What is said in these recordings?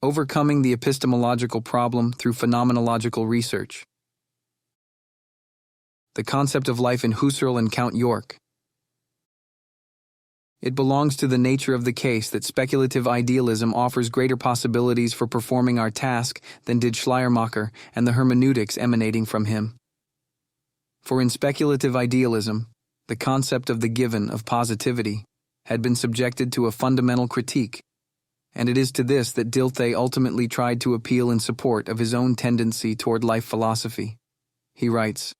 Overcoming the epistemological problem through phenomenological research. The concept of life in Husserl and Count York. It belongs to the nature of the case that speculative idealism offers greater possibilities for performing our task than did Schleiermacher and the hermeneutics emanating from him. For in speculative idealism, the concept of the given of positivity had been subjected to a fundamental critique, and it is to this that Dilthey ultimately tried to appeal in support of his own tendency toward life philosophy. He writes,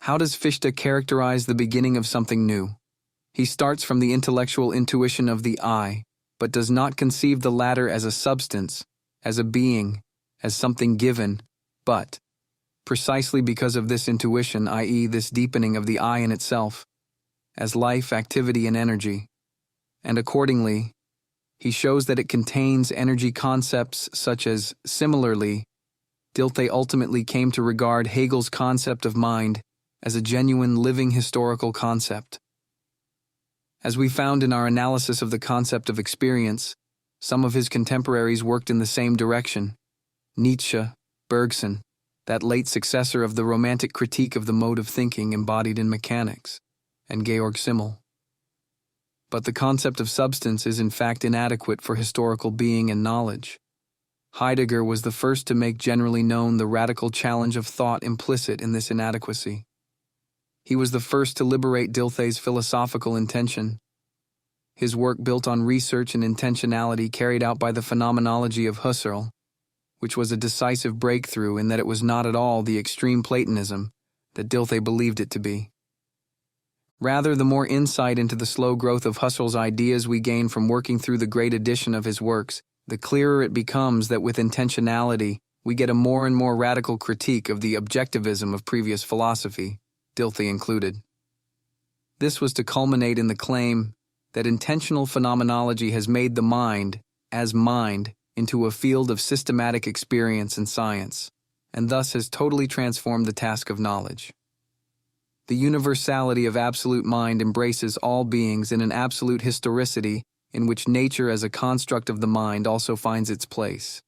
"How does Fichte characterize the beginning of something new? He starts from the intellectual intuition of the I, but does not conceive the latter as a substance, as a being, as something given, but, precisely because of this intuition, i.e., this deepening of the I in itself, as life, activity, and energy, and accordingly, he shows that it contains energy concepts such as, similarly, Dilthey ultimately came to regard Hegel's concept of mind as a genuine living historical concept. As we found in our analysis of the concept of experience, some of his contemporaries worked in the same direction. Nietzsche, Bergson, that late successor of the romantic critique of the mode of thinking embodied in mechanics, and Georg Simmel. But the concept of substance is in fact inadequate for historical being and knowledge. Heidegger was the first to make generally known the radical challenge of thought implicit in this inadequacy. He was the first to liberate Dilthey's philosophical intention. His work built on research and intentionality carried out by the Phenomenology of Husserl, which was a decisive breakthrough in that it was not at all the extreme Platonism that Dilthey believed it to be. Rather, the more insight into the slow growth of Husserl's ideas we gain from working through the great edition of his works, the clearer it becomes that with intentionality we get a more and more radical critique of the objectivism of previous philosophy, Dilthey included. This was to culminate in the claim that intentional phenomenology has made the mind, as mind, into a field of systematic experience and science, and thus has totally transformed the task of knowledge. The universality of absolute mind embraces all beings in an absolute historicity in which nature as a construct of the mind also finds its place.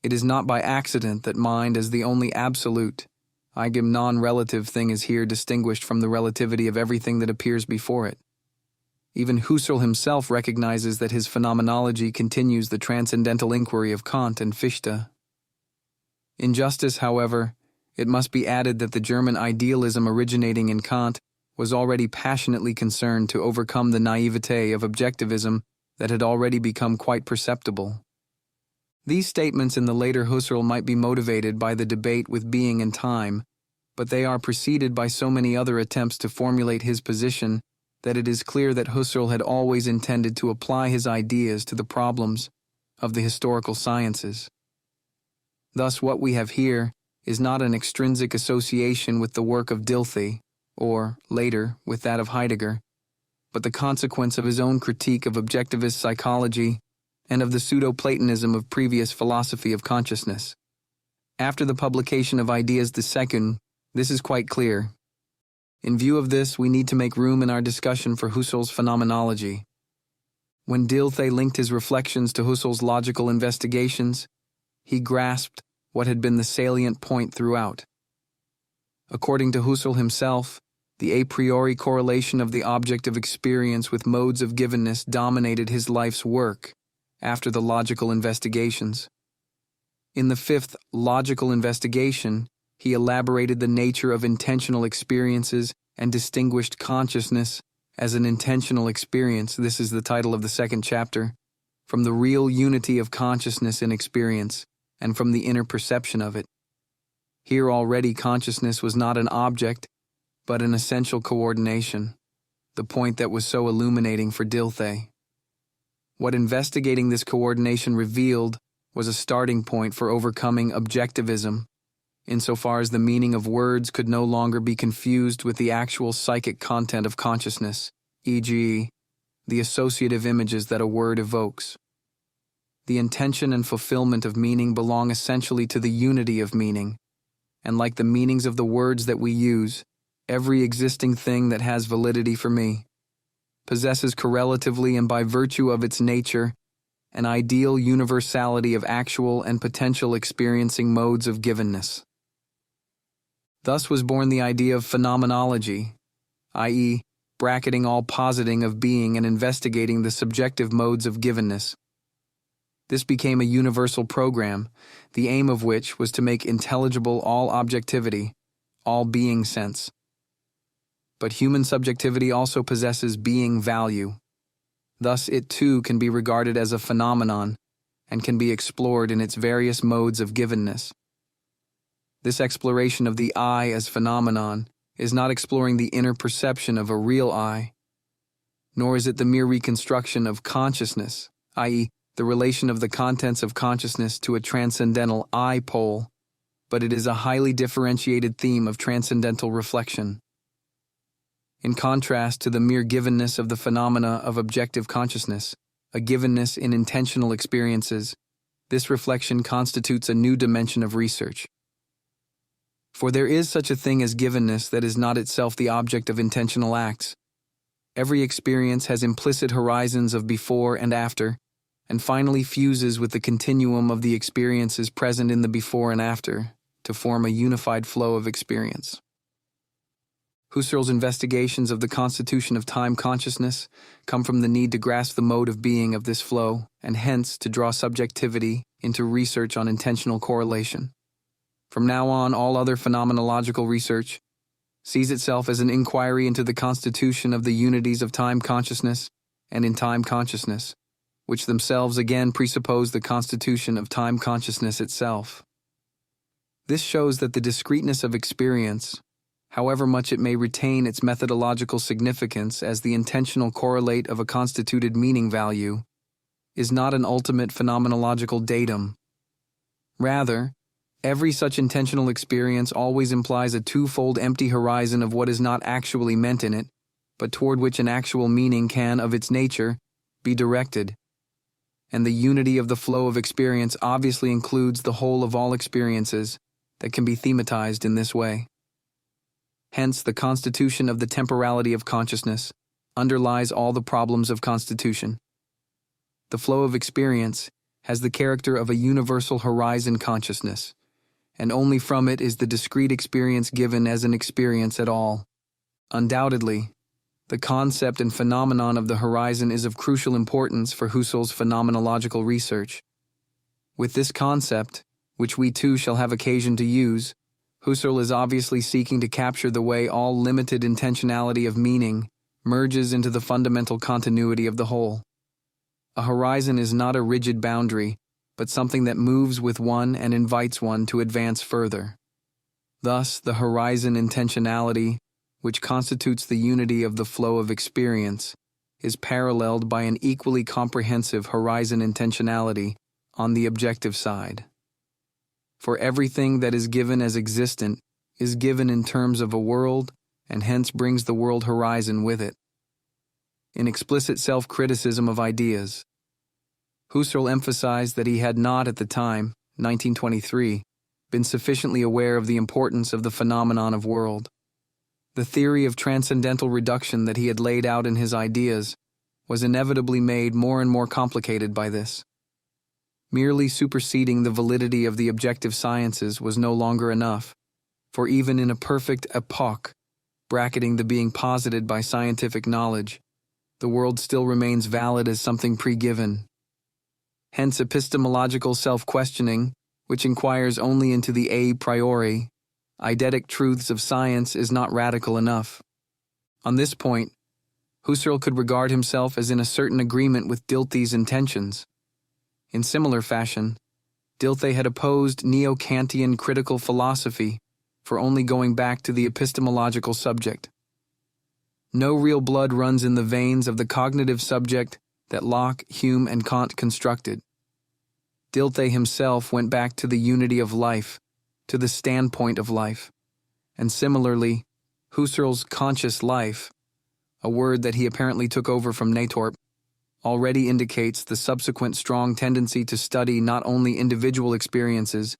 It is not by accident that mind as the only absolute, eigem non-relative thing is here distinguished from the relativity of everything that appears before it. Even Husserl himself recognizes that his phenomenology continues the transcendental inquiry of Kant and Fichte. In justice, however, it must be added that the German idealism originating in Kant was already passionately concerned to overcome the naivete of objectivism that had already become quite perceptible. These statements in the later Husserl might be motivated by the debate with being and time, but they are preceded by so many other attempts to formulate his position that it is clear that Husserl had always intended to apply his ideas to the problems of the historical sciences. Thus, what we have here is not an extrinsic association with the work of Dilthey, or, later, with that of Heidegger, but the consequence of his own critique of objectivist psychology and of the pseudo-Platonism of previous philosophy of consciousness. After the publication of Ideas II, this is quite clear. In view of this, we need to make room in our discussion for Husserl's phenomenology. When Dilthey linked his reflections to Husserl's logical investigations, he grasped what had been the salient point throughout. According to Husserl himself, the a priori correlation of the object of experience with modes of givenness dominated his life's work after the logical investigations. In the fifth logical investigation, he elaborated the nature of intentional experiences and distinguished consciousness as an intentional experience, this is the title of the second chapter, from the real unity of consciousness in experience and from the inner perception of it. Here already consciousness was not an object, but an essential coordination, the point that was so illuminating for Dilthey. What investigating this coordination revealed was a starting point for overcoming objectivism, insofar as the meaning of words could no longer be confused with the actual psychic content of consciousness, e.g., the associative images that a word evokes. The intention and fulfillment of meaning belong essentially to the unity of meaning, and like the meanings of the words that we use, every existing thing that has validity for me possesses correlatively and by virtue of its nature an ideal universality of actual and potential experiencing modes of givenness. Thus was born the idea of phenomenology, i.e., bracketing all positing of being and investigating the subjective modes of givenness. This became a universal program, the aim of which was to make intelligible all objectivity, all being sense. But human subjectivity also possesses being value. Thus it too can be regarded as a phenomenon and can be explored in its various modes of givenness. This exploration of the I as phenomenon is not exploring the inner perception of a real I, nor is it the mere reconstruction of consciousness, i.e., the relation of the contents of consciousness to a transcendental I pole, but it is a highly differentiated theme of transcendental reflection. In contrast to the mere givenness of the phenomena of objective consciousness, a givenness in intentional experiences, this reflection constitutes a new dimension of research. For there is such a thing as givenness that is not itself the object of intentional acts. Every experience has implicit horizons of before and after, and finally fuses with the continuum of the experiences present in the before and after to form a unified flow of experience. Husserl's investigations of the constitution of time consciousness come from the need to grasp the mode of being of this flow, and hence to draw subjectivity into research on intentional correlation. From now on, all other phenomenological research sees itself as an inquiry into the constitution of the unities of time consciousness and in time consciousness, which themselves again presuppose the constitution of time consciousness itself. This shows that the discreteness of experience, however much it may retain its methodological significance as the intentional correlate of a constituted meaning value, is not an ultimate phenomenological datum. Rather, every such intentional experience always implies a twofold empty horizon of what is not actually meant in it, but toward which an actual meaning can, of its nature, be directed. And the unity of the flow of experience obviously includes the whole of all experiences that can be thematized in this way. Hence, the constitution of the temporality of consciousness underlies all the problems of constitution. The flow of experience has the character of a universal horizon consciousness, and only from it is the discrete experience given as an experience at all. Undoubtedly, the concept and phenomenon of the horizon is of crucial importance for Husserl's phenomenological research. With this concept, which we too shall have occasion to use, Husserl is obviously seeking to capture the way all limited intentionality of meaning merges into the fundamental continuity of the whole. A horizon is not a rigid boundary, but something that moves with one and invites one to advance further. Thus, the horizon intentionality, which constitutes the unity of the flow of experience, is paralleled by an equally comprehensive horizon intentionality on the objective side. For everything that is given as existent is given in terms of a world, and hence brings the world horizon with it. In explicit self-criticism of ideas, Husserl emphasized that he had not at the time, 1923, been sufficiently aware of the importance of the phenomenon of world. The theory of transcendental reduction that he had laid out in his ideas was inevitably made more and more complicated by this. Merely superseding the validity of the objective sciences was no longer enough, for even in a perfect epoch, bracketing the being posited by scientific knowledge, the world still remains valid as something pre-given. Hence, epistemological self-questioning, which inquires only into the a priori, eidetic truths of science, is not radical enough. On this point, Husserl could regard himself as in a certain agreement with Dilthey's intentions. In similar fashion, Dilthey had opposed neo-Kantian critical philosophy for only going back to the epistemological subject. No real blood runs in the veins of the cognitive subject that Locke, Hume, and Kant constructed. Dilthey himself went back to the unity of life, to the standpoint of life, and similarly, Husserl's conscious life, a word that he apparently took over from Natorp, already indicates the subsequent strong tendency to study not only individual experiences,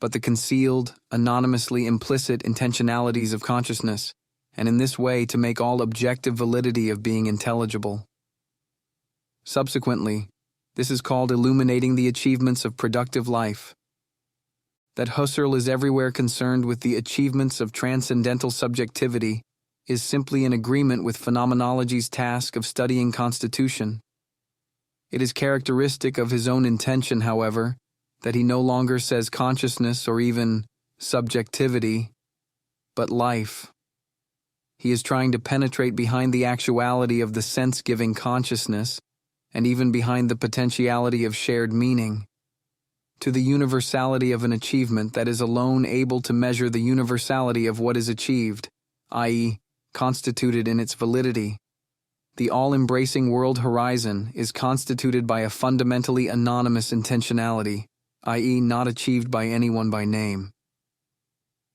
but the concealed, anonymously implicit intentionalities of consciousness, and in this way to make all objective validity of being intelligible. Subsequently, This is called illuminating the achievements of productive life. That Husserl is everywhere concerned with the achievements of transcendental subjectivity is simply in agreement with Phenomenology's task of studying constitution. It is characteristic of his own intention, however, that he no longer says consciousness or even subjectivity, but life. He is trying to penetrate behind the actuality of the sense-giving consciousness and even behind the potentiality of shared meaning, to the universality of an achievement that is alone able to measure the universality of what is achieved, i.e., constituted in its validity. The all-embracing world horizon is constituted by a fundamentally anonymous intentionality, i.e., not achieved by anyone by name.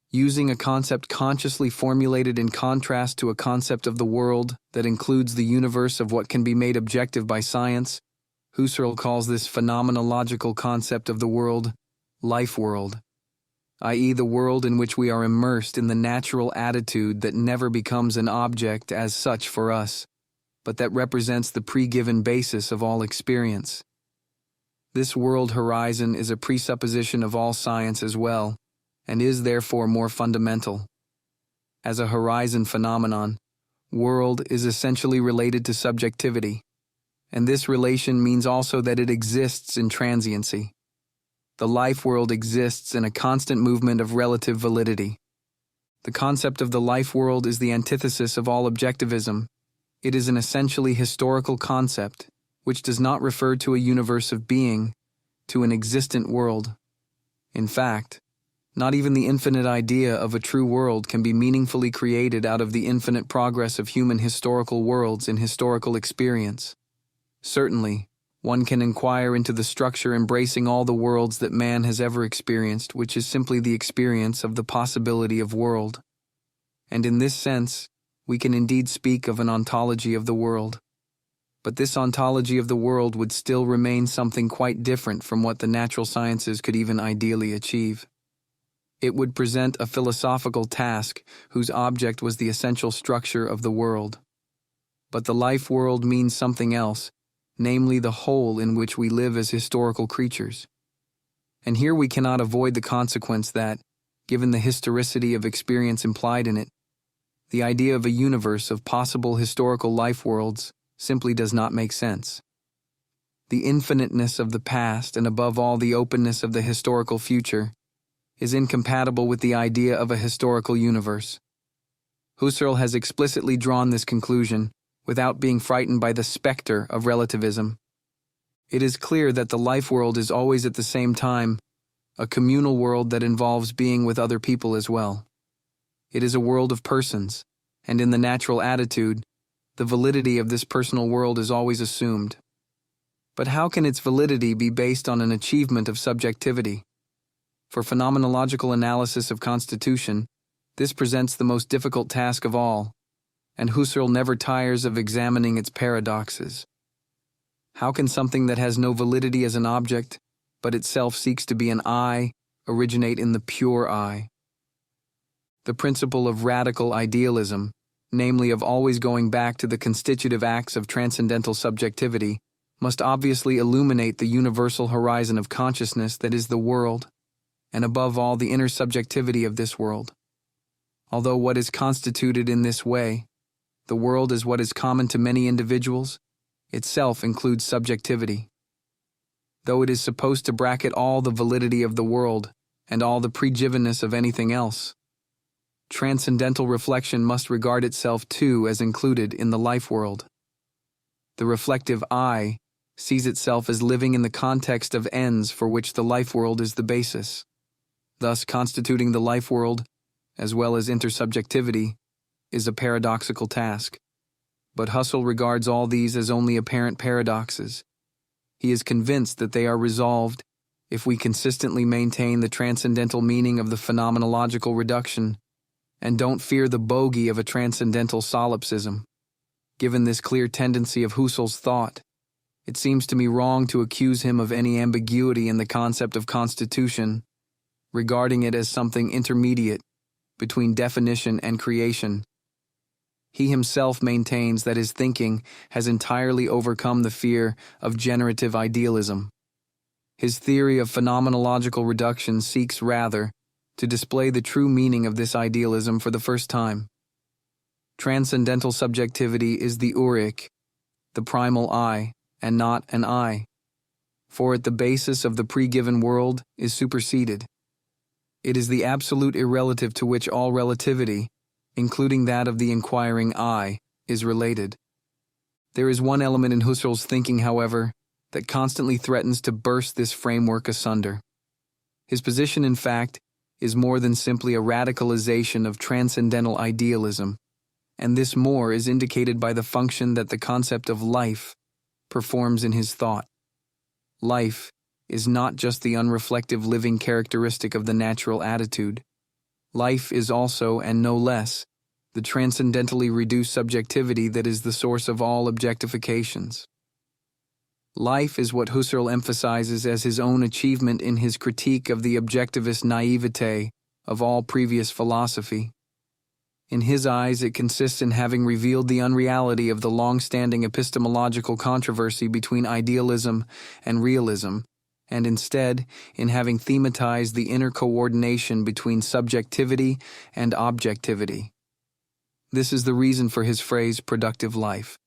Using a concept consciously formulated in contrast to a concept of the world that includes the universe of what can be made objective by science, Husserl calls this phenomenological concept of the world, life world, i.e. the world in which we are immersed in the natural attitude that never becomes an object as such for us, but that represents the pre-given basis of all experience. This world horizon is a presupposition of all science as well, and is therefore more fundamental. As a horizon phenomenon, world is essentially related to subjectivity, and this relation means also that it exists in transiency. The life world exists in a constant movement of relative validity. The concept of the life world is the antithesis of all objectivism. It is an essentially historical concept, which does not refer to a universe of being, to an existent world. In fact, not even the infinite idea of a true world can be meaningfully created out of the infinite progress of human historical worlds in historical experience. Certainly, one can inquire into the structure embracing all the worlds that man has ever experienced, which is simply the experience of the possibility of world. And in this sense, we can indeed speak of an ontology of the world. But this ontology of the world would still remain something quite different from what the natural sciences could even ideally achieve. It would present a philosophical task whose object was the essential structure of the world. But the life world means something else, namely the whole in which we live as historical creatures. And here we cannot avoid the consequence that, given the historicity of experience implied in it, the idea of a universe of possible historical life worlds simply does not make sense. The infiniteness of the past, and above all the openness of the historical future, is incompatible with the idea of a historical universe. Husserl has explicitly drawn this conclusion without being frightened by the specter of relativism. It is clear that the life world is always at the same time a communal world that involves being with other people as well. It is a world of persons, and in the natural attitude, the validity of this personal world is always assumed. But how can its validity be based on an achievement of subjectivity? For phenomenological analysis of constitution, this presents the most difficult task of all, and Husserl never tires of examining its paradoxes. How can something that has no validity as an object, but itself seeks to be an I, originate in the pure I? The principle of radical idealism, namely of always going back to the constitutive acts of transcendental subjectivity, must obviously illuminate the universal horizon of consciousness that is the world, and above all the inner subjectivity of this world. Although what is constituted in this way, the world is what is common to many individuals, itself includes subjectivity. Though it is supposed to bracket all the validity of the world and all the pregivenness of anything else, transcendental reflection must regard itself too as included in the life world. The reflective I sees itself as living in the context of ends for which the life world is the basis. Thus, constituting the life world, as well as intersubjectivity, is a paradoxical task. But Husserl regards all these as only apparent paradoxes. He is convinced that they are resolved if we consistently maintain the transcendental meaning of the phenomenological reduction and don't fear the bogey of a transcendental solipsism. Given this clear tendency of Husserl's thought, it seems to me wrong to accuse him of any ambiguity in the concept of constitution, regarding it as something intermediate between definition and creation. He himself maintains that his thinking has entirely overcome the fear of generative idealism. His theory of phenomenological reduction seeks rather to display the true meaning of this idealism for the first time. Transcendental subjectivity is the Urich, the primal I, and not an I. For it the basis of the pre-given world is superseded. It is the absolute irrelative to which all relativity, including that of the inquiring I, is related. There is one element in Husserl's thinking, however, that constantly threatens to burst this framework asunder. His position, in fact, is more than simply a radicalization of transcendental idealism, and this more is indicated by the function that the concept of life performs in his thought. Life is not just the unreflective living characteristic of the natural attitude. Life is also, and no less, the transcendentally reduced subjectivity that is the source of all objectifications. Life is what Husserl emphasizes as his own achievement in his critique of the objectivist naivete of all previous philosophy. In his eyes, it consists in having revealed the unreality of the long-standing epistemological controversy between idealism and realism, and instead in having thematized the inner coordination between subjectivity and objectivity. This is the reason for his phrase, productive life.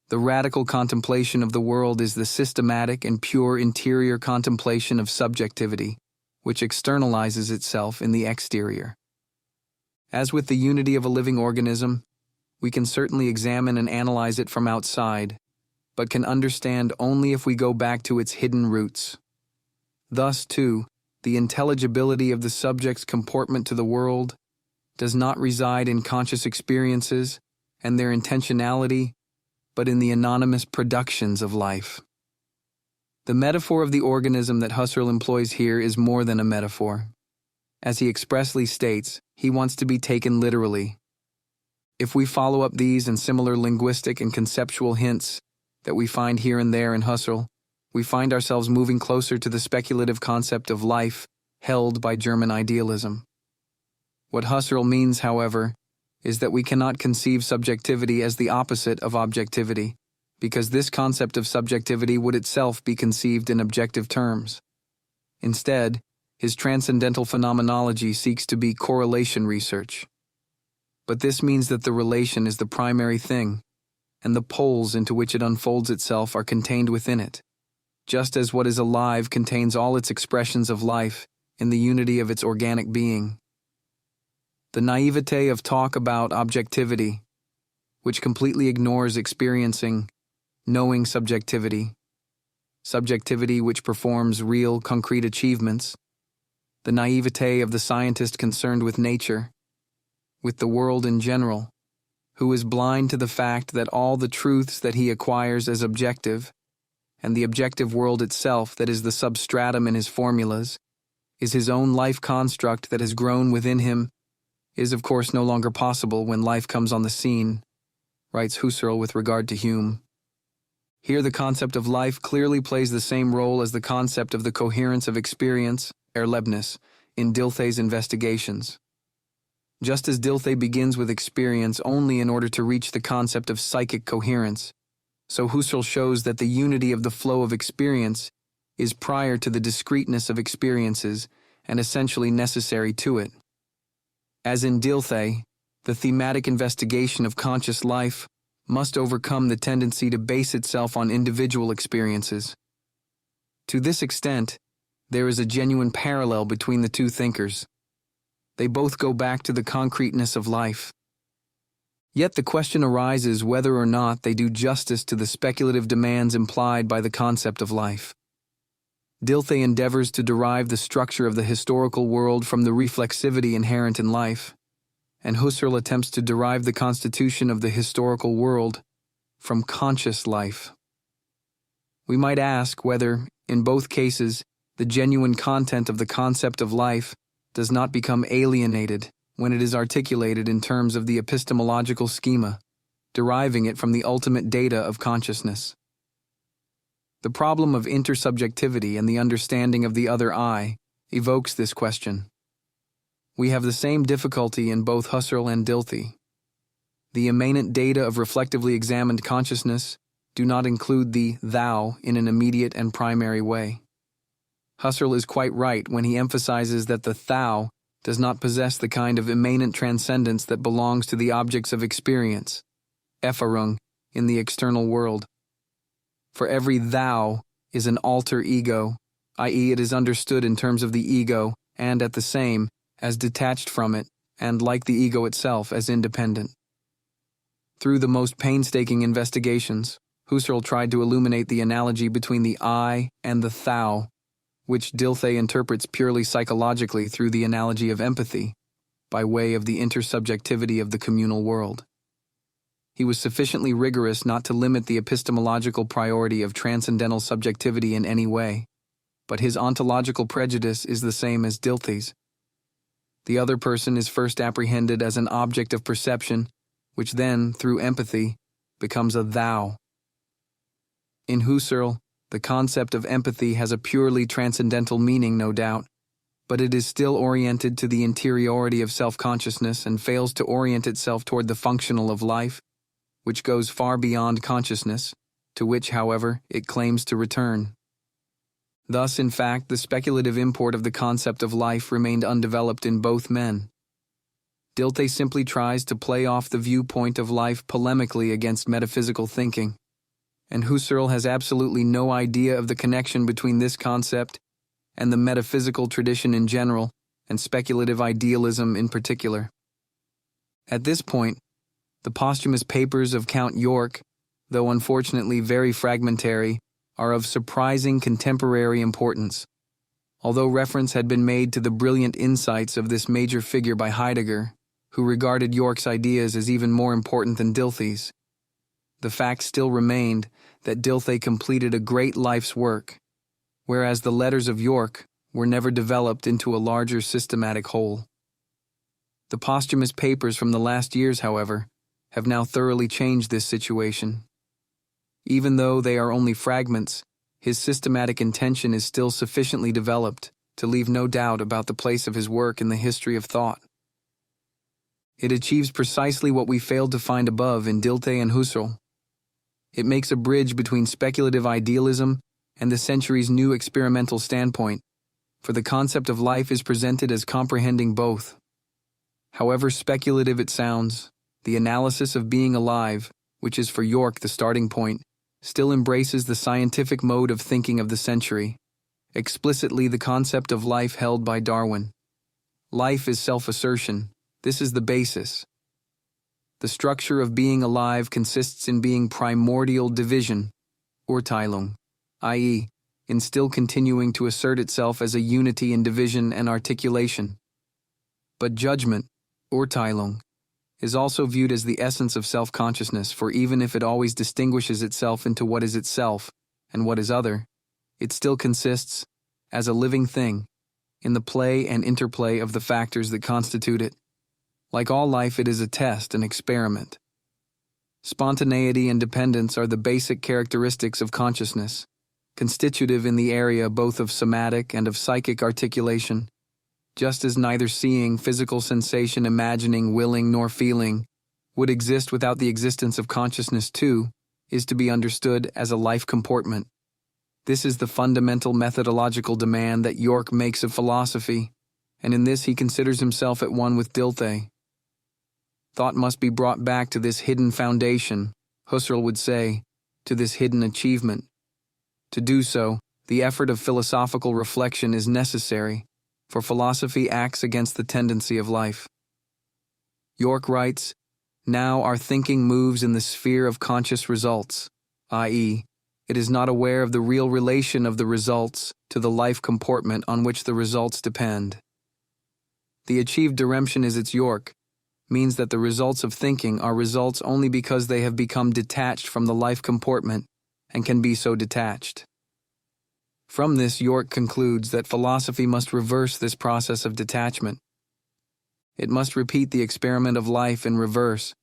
The radical contemplation of the world is the systematic and pure interior contemplation of subjectivity, which externalizes itself in the exterior. As with the unity of a living organism, we can certainly examine and analyze it from outside, but can understand only if we go back to its hidden roots. Thus, too, the intelligibility of the subject's comportment to the world does not reside in conscious experiences and their intentionality, but in the anonymous productions of life. The metaphor of the organism that Husserl employs here is more than a metaphor. As he expressly states, he wants to be taken literally. If we follow up these and similar linguistic and conceptual hints that we find here and there in Husserl, we find ourselves moving closer to the speculative concept of life held by German idealism. What Husserl means, however, is that we cannot conceive subjectivity as the opposite of objectivity, because this concept of subjectivity would itself be conceived in objective terms. Instead, his transcendental phenomenology seeks to be correlation research. But this means that the relation is the primary thing, and the poles into which it unfolds itself are contained within it, just as what is alive contains all its expressions of life in the unity of its organic being. The naivete of talk about objectivity, which completely ignores experiencing, knowing subjectivity which performs real, concrete achievements, the naivete of the scientist concerned with nature, with the world in general, who is blind to the fact that all the truths that he acquires as objective, and the objective world itself that is the substratum in his formulas, is his own life construct that has grown within him, is of course no longer possible when life comes on the scene, writes Husserl with regard to Hume. Here the concept of life clearly plays the same role as the concept of the coherence of experience, Erlebnis, in Dilthey's investigations. Just as Dilthey begins with experience only in order to reach the concept of psychic coherence, so Husserl shows that the unity of the flow of experience is prior to the discreteness of experiences and essentially necessary to it. As in Dilthey, the thematic investigation of conscious life must overcome the tendency to base itself on individual experiences. To this extent, there is a genuine parallel between the two thinkers. They both go back to the concreteness of life. Yet the question arises whether or not they do justice to the speculative demands implied by the concept of life. Dilthey endeavors to derive the structure of the historical world from the reflexivity inherent in life, and Husserl attempts to derive the constitution of the historical world from conscious life. We might ask whether, in both cases, the genuine content of the concept of life does not become alienated when it is articulated in terms of the epistemological schema, deriving it from the ultimate data of consciousness. The problem of intersubjectivity and the understanding of the other I evokes this question. We have the same difficulty in both Husserl and Dilthey. The immanent data of reflectively examined consciousness do not include the thou in an immediate and primary way. Husserl is quite right when he emphasizes that the thou does not possess the kind of immanent transcendence that belongs to the objects of experience, Erfahrung, in the external world. For every thou is an alter ego, i.e., it is understood in terms of the ego and, at the same, as detached from it, and, like the ego itself, as independent. Through the most painstaking investigations, Husserl tried to illuminate the analogy between the I and the thou, which Dilthey interprets purely psychologically through the analogy of empathy, by way of the intersubjectivity of the communal world. He was sufficiently rigorous not to limit the epistemological priority of transcendental subjectivity in any way, but his ontological prejudice is the same as Dilthey's. The other person is first apprehended as an object of perception, which then, through empathy, becomes a thou. In Husserl, the concept of empathy has a purely transcendental meaning, no doubt, but it is still oriented to the interiority of self-consciousness and fails to orient itself toward the functional of life, which goes far beyond consciousness, to which, however, it claims to return. Thus, in fact, the speculative import of the concept of life remained undeveloped in both men. Dilthey simply tries to play off the viewpoint of life polemically against metaphysical thinking, and Husserl has absolutely no idea of the connection between this concept and the metaphysical tradition in general, and speculative idealism in particular. At this point, the posthumous papers of Count York, though unfortunately very fragmentary, are of surprising contemporary importance. Although reference had been made to the brilliant insights of this major figure by Heidegger, who regarded York's ideas as even more important than Dilthey's, the fact still remained that Dilthey completed a great life's work, whereas the letters of York were never developed into a larger systematic whole. The posthumous papers from the last years, however, have now thoroughly changed this situation. Even though they are only fragments, his systematic intention is still sufficiently developed to leave no doubt about the place of his work in the history of thought. It achieves precisely what we failed to find above in Dilthey and Husserl. It makes a bridge between speculative idealism and the century's new experimental standpoint, for the concept of life is presented as comprehending both. However speculative it sounds, the analysis of being alive, which is for York the starting point, still embraces the scientific mode of thinking of the century, explicitly the concept of life held by Darwin. Life is self-assertion. This is the basis. The structure of being alive consists in being primordial division, Urteilung, i.e., in still continuing to assert itself as a unity in division and articulation. But judgment, Urteilung, is also viewed as the essence of self-consciousness, for even if it always distinguishes itself into what is itself and what is other, it still consists, as a living thing, in the play and interplay of the factors that constitute it. Like all life, it is a test, an experiment. Spontaneity and dependence are the basic characteristics of consciousness, constitutive in the area both of somatic and of psychic articulation, just as neither seeing, physical sensation, imagining, willing, nor feeling would exist without the existence of consciousness too, is to be understood as a life comportment. This is the fundamental methodological demand that York makes of philosophy, and in this he considers himself at one with Dilthey. Thought must be brought back to this hidden foundation, Husserl would say, to this hidden achievement. To do so, the effort of philosophical reflection is necessary, for philosophy acts against the tendency of life. York writes, "Now our thinking moves in the sphere of conscious results, i.e., it is not aware of the real relation of the results to the life comportment on which the results depend." The achieved diremption is its York, means that the results of thinking are results only because they have become detached from the life comportment and can be so detached. From this, York concludes that philosophy must reverse this process of detachment. It must repeat the experiment of life in reverse.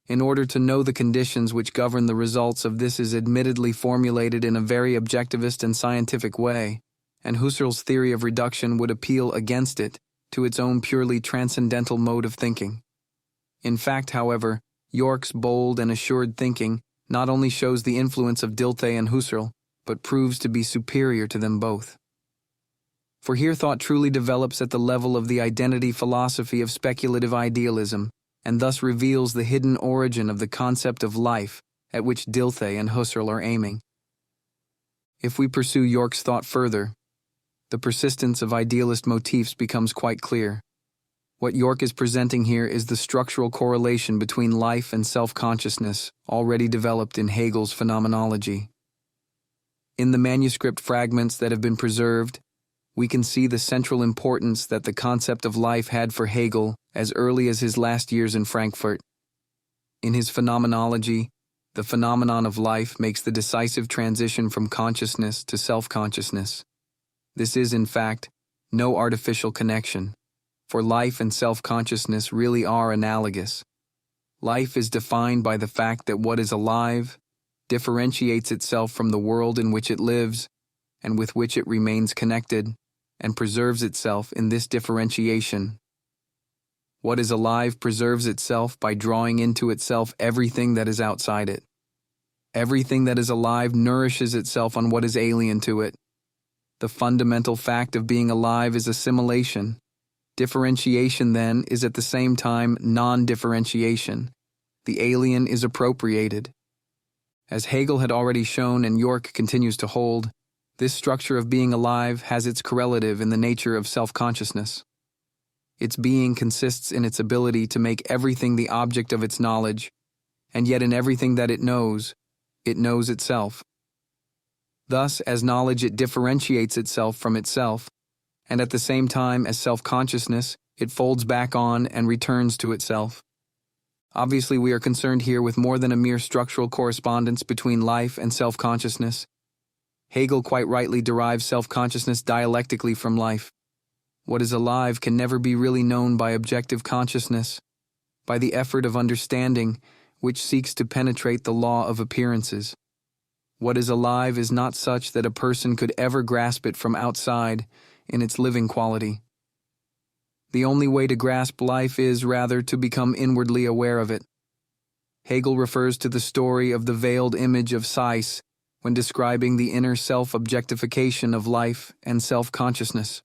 In order to know the conditions which govern the results of this is admittedly formulated in a very objectivist and scientific way, and Husserl's theory of reduction would appeal against it to its own purely transcendental mode of thinking. In fact, however, York's bold and assured thinking not only shows the influence of Dilthey and Husserl, but proves to be superior to them both. For here thought truly develops at the level of the identity philosophy of speculative idealism, and thus reveals the hidden origin of the concept of life at which Dilthey and Husserl are aiming. If we pursue York's thought further, the persistence of idealist motifs becomes quite clear. What York is presenting here is the structural correlation between life and self-consciousness already developed in Hegel's Phenomenology. In the manuscript fragments that have been preserved, we can see the central importance that the concept of life had for Hegel as early as his last years in Frankfurt. In his Phenomenology, the phenomenon of life makes the decisive transition from consciousness to self-consciousness. This is, in fact, no artificial connection, for life and self-consciousness really are analogous. Life is defined by the fact that what is alive differentiates itself from the world in which it lives and with which it remains connected, and preserves itself in this differentiation. What is alive preserves itself by drawing into itself everything that is outside it. Everything that is alive nourishes itself on what is alien to it. The fundamental fact of being alive is assimilation. Differentiation, then, is at the same time non-differentiation. The alien is appropriated. As Hegel had already shown and York continues to hold, this structure of being alive has its correlative in the nature of self-consciousness. Its being consists in its ability to make everything the object of its knowledge, and yet in everything that it knows itself. Thus, as knowledge it differentiates itself from itself, and at the same time as self-consciousness, it folds back on and returns to itself. Obviously, we are concerned here with more than a mere structural correspondence between life and self-consciousness. Hegel quite rightly derives self-consciousness dialectically from life. What is alive can never be really known by objective consciousness, by the effort of understanding which seeks to penetrate the law of appearances. What is alive is not such that a person could ever grasp it from outside in its living quality. The only way to grasp life is, rather, to become inwardly aware of it. Hegel refers to the story of the veiled image of Seyss when describing the inner self-objectification of life and self-consciousness.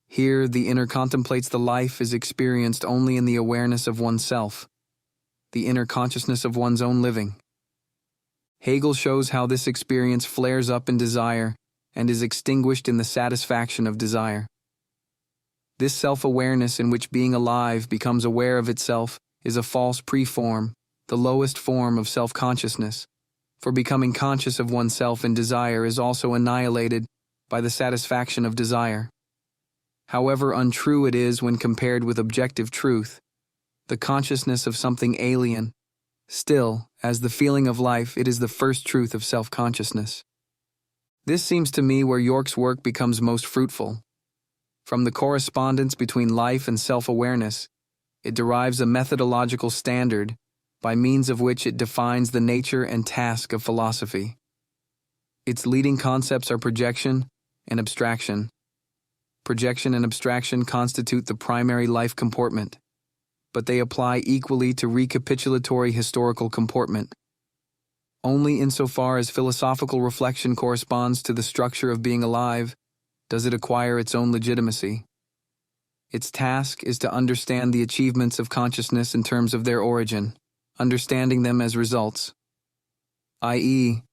Here, the inner contemplates the life is experienced only in the awareness of oneself, the inner consciousness of one's own living. Hegel shows how this experience flares up in desire and is extinguished in the satisfaction of desire. This self-awareness in which being alive becomes aware of itself is a false preform, the lowest form of self-consciousness, for becoming conscious of oneself in desire is also annihilated by the satisfaction of desire. However untrue it is when compared with objective truth, the consciousness of something alien, still, as the feeling of life, it is the first truth of self-consciousness. This seems to me where York's work becomes most fruitful. From the correspondence between life and self-awareness, it derives a methodological standard by means of which it defines the nature and task of philosophy. Its leading concepts are projection and abstraction. Projection and abstraction constitute the primary life comportment, but they apply equally to recapitulatory historical comportment. Only insofar as philosophical reflection corresponds to the structure of being alive does it acquire its own legitimacy. Its task is to understand the achievements of consciousness in terms of their origin, understanding them as results, i.e.,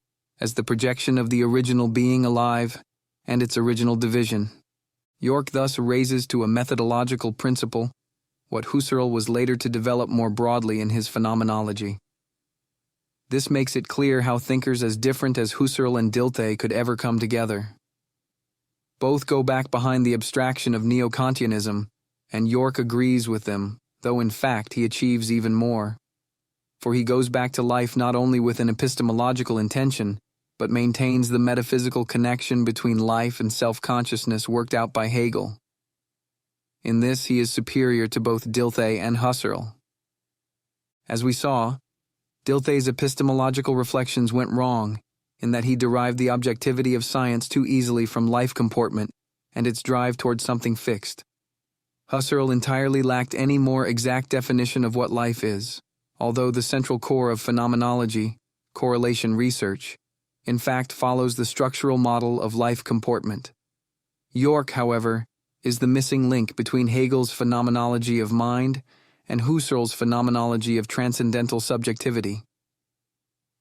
as the projection of the original being alive and its original division. York thus raises to a methodological principle what Husserl was later to develop more broadly in his Phenomenology. This makes it clear how thinkers as different as Husserl and Dilthey could ever come together. Both go back behind the abstraction of Neo-Kantianism, and York agrees with them, though in fact he achieves even more. For he goes back to life not only with an epistemological intention, but maintains the metaphysical connection between life and self-consciousness worked out by Hegel. In this he is superior to both Dilthey and Husserl. As we saw, Dilthey's epistemological reflections went wrong, in that he derived the objectivity of science too easily from life comportment and its drive towards something fixed. Husserl entirely lacked any more exact definition of what life is, although the central core of phenomenology, correlation research, in fact follows the structural model of life comportment. York, however, is the missing link between Hegel's phenomenology of mind and Husserl's phenomenology of transcendental subjectivity.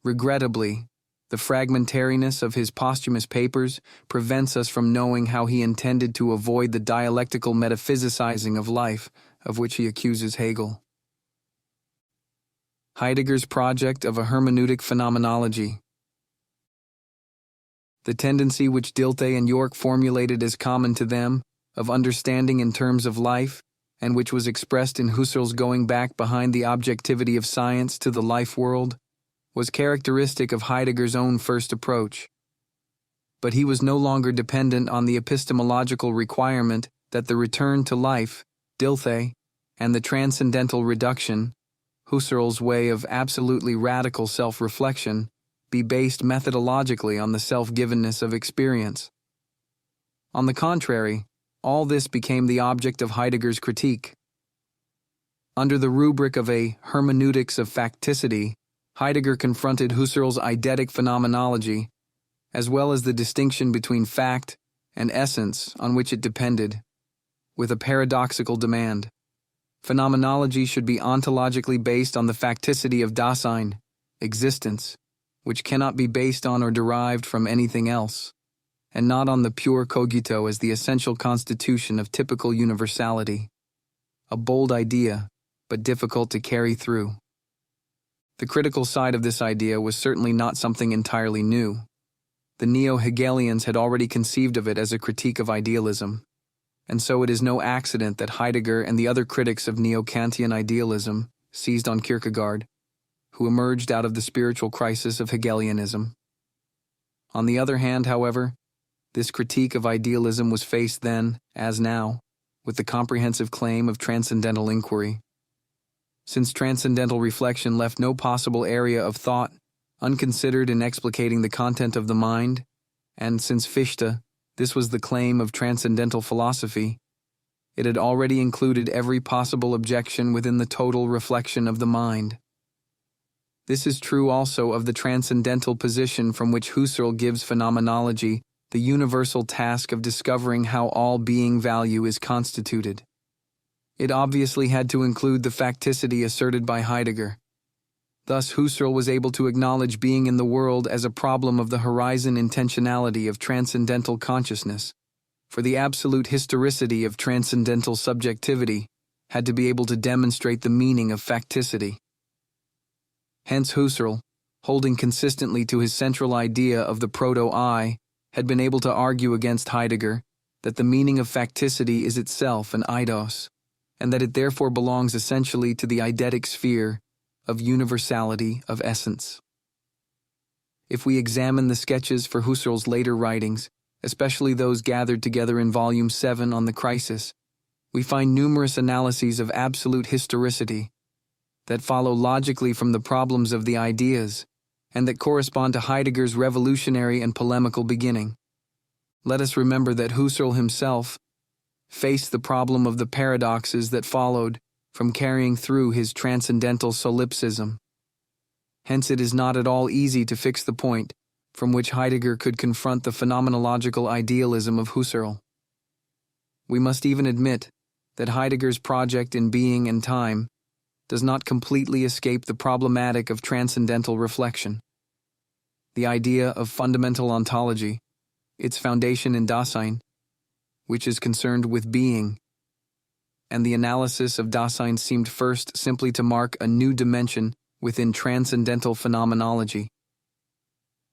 Regrettably, the fragmentariness of his posthumous papers prevents us from knowing how he intended to avoid the dialectical metaphysicizing of life of which he accuses Hegel. Heidegger's project of a hermeneutic phenomenology. The tendency which Dilthey and York formulated as common to them, of understanding in terms of life, and which was expressed in Husserl's going back behind the objectivity of science to the life world, was characteristic of Heidegger's own first approach. But he was no longer dependent on the epistemological requirement that the return to life, Dilthey, and the transcendental reduction, Husserl's way of absolutely radical self-reflection, be based methodologically on the self-givenness of experience. On the contrary, all this became the object of Heidegger's critique. Under the rubric of a hermeneutics of facticity, Heidegger confronted Husserl's eidetic phenomenology, as well as the distinction between fact and essence on which it depended, with a paradoxical demand. Phenomenology should be ontologically based on the facticity of Dasein, existence, which cannot be based on or derived from anything else, and not on the pure cogito as the essential constitution of typical universality. A bold idea, but difficult to carry through. The critical side of this idea was certainly not something entirely new. The neo-Hegelians had already conceived of it as a critique of idealism, and so it is no accident that Heidegger and the other critics of neo-Kantian idealism seized on Kierkegaard, who emerged out of the spiritual crisis of Hegelianism. On the other hand, however, this critique of idealism was faced then, as now, with the comprehensive claim of transcendental inquiry. Since transcendental reflection left no possible area of thought unconsidered in explicating the content of the mind, and since Fichte, this was the claim of transcendental philosophy, it had already included every possible objection within the total reflection of the mind. This is true also of the transcendental position from which Husserl gives phenomenology the universal task of discovering how all being value is constituted. It obviously had to include the facticity asserted by Heidegger. Thus, Husserl was able to acknowledge being in the world as a problem of the horizon intentionality of transcendental consciousness, for the absolute historicity of transcendental subjectivity had to be able to demonstrate the meaning of facticity. Hence Husserl, holding consistently to his central idea of the proto-I, had been able to argue against Heidegger that the meaning of facticity is itself an eidos, and that it therefore belongs essentially to the eidetic sphere of universality of essence. If we examine the sketches for Husserl's later writings, especially those gathered together in Volume 7 on the crisis, we find numerous analyses of absolute historicity that follow logically from the problems of the ideas, and that correspond to Heidegger's revolutionary and polemical beginning. Let us remember that Husserl himself faced the problem of the paradoxes that followed from carrying through his transcendental solipsism. Hence it is not at all easy to fix the point from which Heidegger could confront the phenomenological idealism of Husserl. We must even admit that Heidegger's project in being and time does not completely escape the problematic of transcendental reflection. The idea of fundamental ontology, its foundation in Dasein, which is concerned with being, and the analysis of Dasein seemed first simply to mark a new dimension within transcendental phenomenology.